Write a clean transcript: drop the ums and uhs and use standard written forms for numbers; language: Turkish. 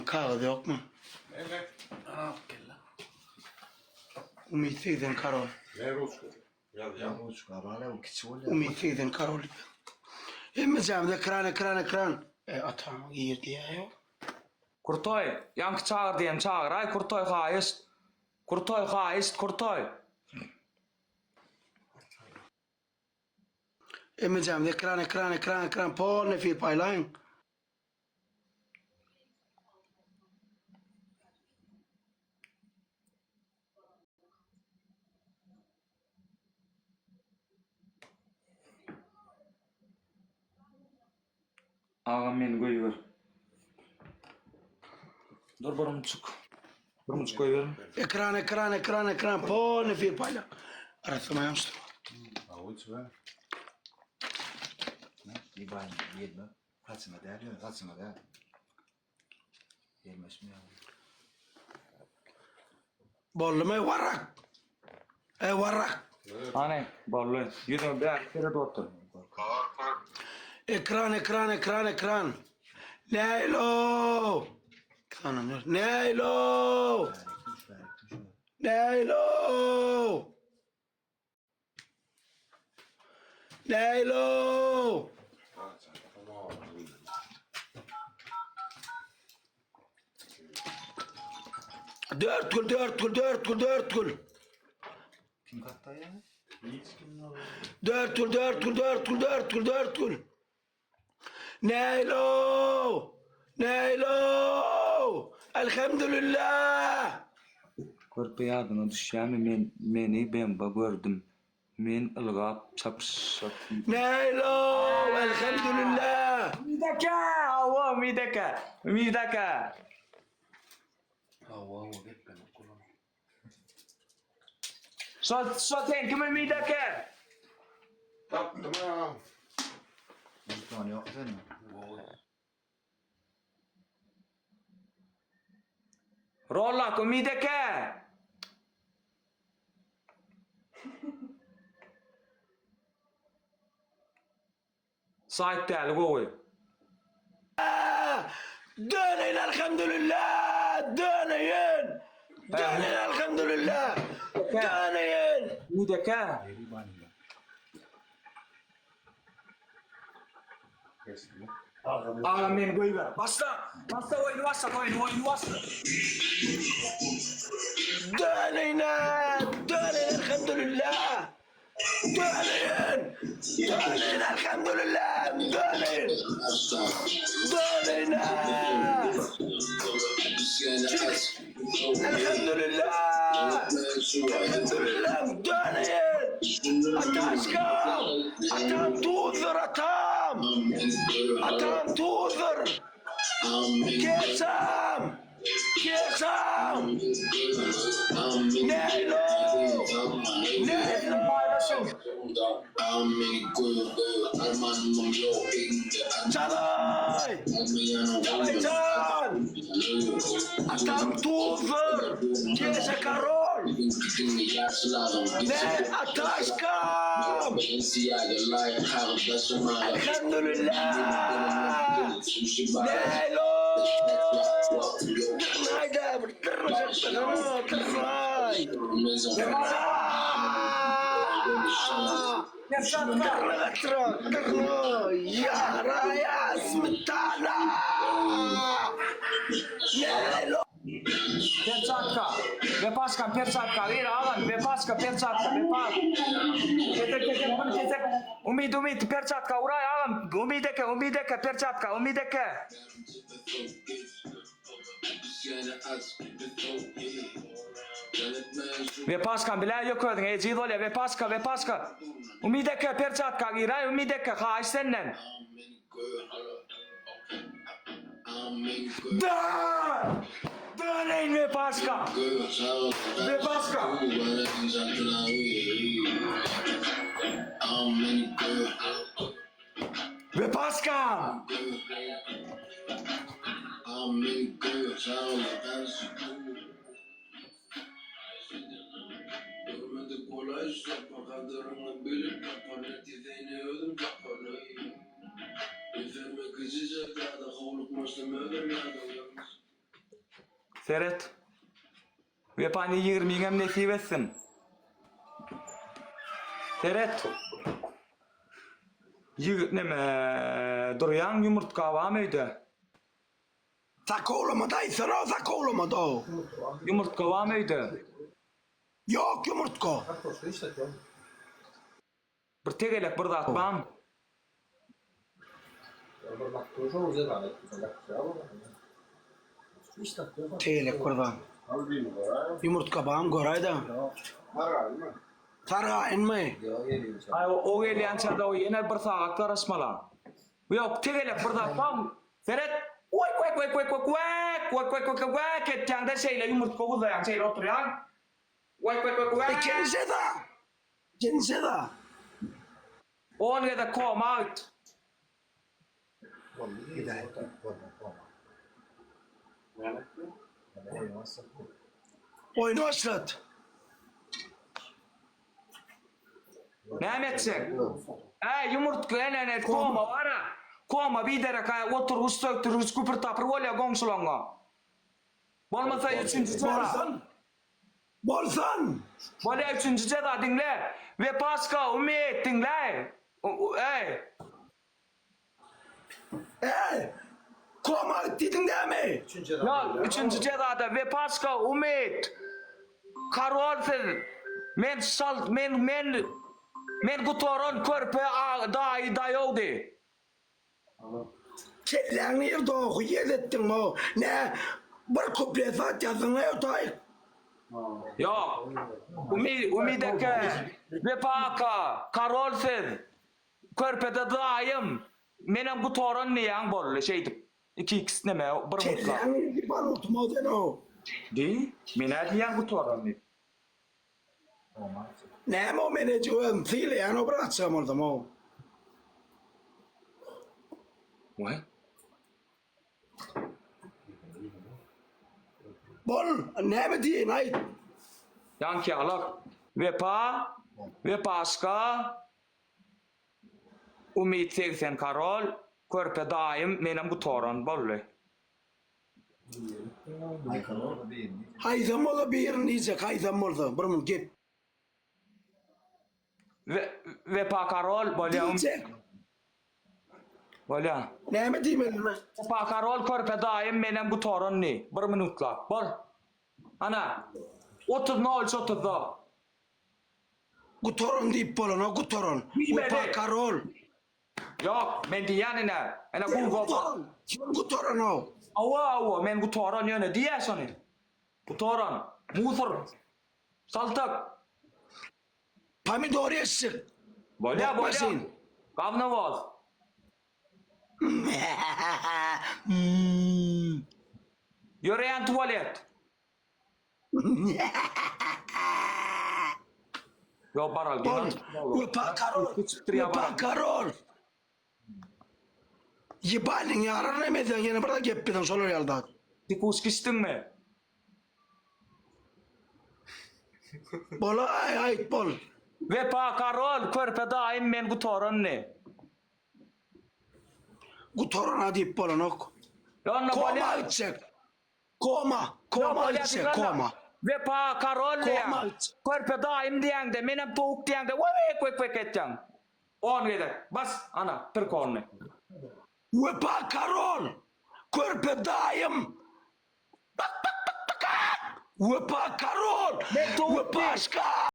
Kağıdı yok mu? Evet. Gel lan. Umid'den Karol. Ne Rusku? Yaz ya. Rучка, але у кичволя. Umid'den Karol. Emmecamda kran. Atam yer diye yok. Kurtoy, yankı çağır diyen çağır. Ay Kurtoy hayist. Kurtoy hayist, Kurtoy. Emmecamda kran. Pol ne fil paylayın. Ağam meni koyuver. Dur bir muçuk. Bir muçuk koyuver. Ekran. Pol ne fil paylayın. Arasımaymıştım. A uç be. 이반 이해나 같이나 대하려 같이나 대. Yemez mi ya? Bollu mu varrak? Varrak. Anne, bollu. Yüzüme bir kere de otur. Ekran. Leylo. Kananıyor. Leylo. Dört kul. Kim katta ya? Hiç kim var? Dört kul. Neylo. Elhamdülillah. Körpe yadına düşýärmi meni ben gördüm. Men ılgap çapşap. Neylo. Elhamdülillah. Midaka. Hava gitme kullan. Så tänker man midaka. Tamam. Bir tane yok sen. Rolla ko midaka. Sait täli gowy. Döneyin elhamdülillah. Döneyin elhamdülillah. Döneyin. Midaka. Riban ya. Kesin. Ağam meni koyuver. Basta oyunu basta. Döneyin elhamdülillah. Döneyin elhamdülillah. Döneyin. Elhamdülillah. Döneyin. Atam tuzur atam. Kesam. Neylo. Çalay. Atam tuzur. Kese Karol. Ne ataşkam. Elhamdülillah. Neylo. Yaraya smetana. Перчатка. Вепаска, перчатка. Ира, Алан, вепаска, перчатка. Кетек. Умид, перчатка. Урай, Алан. Умидеке, перчатка. Умидеке. Вепаска, бля, йокодың. Жидоле, вепаска. Умидеке, перчатка. Ира, умидеке. Ха, сеннен. Да! Döneyin Vepaska. Görmedi kolay sokma kadarını bilip yapar neticeni ödüm kapanayım. Üzerime kızıcak ya da kovluk masum ödüm ya da yalnız. Seret. Ve pani 20 hem nesip etsin. Seret. Duruyan yumurtka var mıydı? Sakoğlama dayı sana sakoğlama da. Yumurtka var mıydı? Yok yumurtka. Bir tegelek bir zat var mı? Teylek kurban. Yumurtka bağım gorayda. Tara inme. Ay o gelen çada o yine bir saat karışmala. Yok tegelek bir zat var mı? Seret. Vay ketçanda şeyle yumurtka uzayan şeyle oturuyan. Vay. Kendisi de. On ya da koma out. Hidayet olma. Oyunu aslat. Ne etsin? Yumurtka ene koma var ha. Koma bir dere kaya otur ustöktür kupur tapır volya gongsulonga. Bolmasa üçüncü ceda. Bolsan. Volya üçüncü ceda dinle. Ve paska umit dinle. Koma dedin değil mi? Ya üçüncü cedada ve paska umit. Karolsuz. Men gutoron körpe dayoldu. Kellerini yerde oku yedettin o. Ne? Bir kuple saat yazın ne otay. Ya umideke ve paka karolsuz. Körpede dayım. Menem gutoron ne yang bol şeydi. İki ikisi ne me bir mutla. Kellerini bir bana oturmadın o. Di, menadi yang gutoron ne. Ne mi o menedžujem cíle, já obracam o tomu. What? Bol, ne mi diye nayt? Yang kialak. Ve paska. Umit sen Karol. Körpe daim menem gutoron bolle. Hayzam ola bir yerin diyecek, hayzam oldu. Burumun git. Ve pa Karol bolya Diyecek. bolya. Ne mi diyeyim mi? Pa Karol körpe daim menem gutoron ne. Bir minutla. Bol. Ana. 30 da. Gutoron deyip bolun o gutoron. Upa Karol. Yok, men diyan ne? Ana Gutoron. Kim gutoron o? Awa men gutoron yöne diye sonu. Gutoron. Musur. Saltak. Pomidor yesik. Bolya. Bakmasın. Kavnavoz. Yöreyen tuvalet. Yo baral Bol. gel. Upa Karol. Upa Karol. Yibalin yarar ne meden yine burada geppiden solur yalda. Tikus kistin mi? Bola ay bol. Ve pa Karol körpe daim men gutoron ne? Gutoron deyip bolun ok. Yonna Koma bolya. içecek. Koma içecek koma. Ve pa Karol ne ya? Koma. Körpe daim diyen de menem puk diyen de vek etcan. On gede. Bas ana bir konne. Upa Karol. Körpe daim. Upa Karol. Ne tuğ Upa aşka.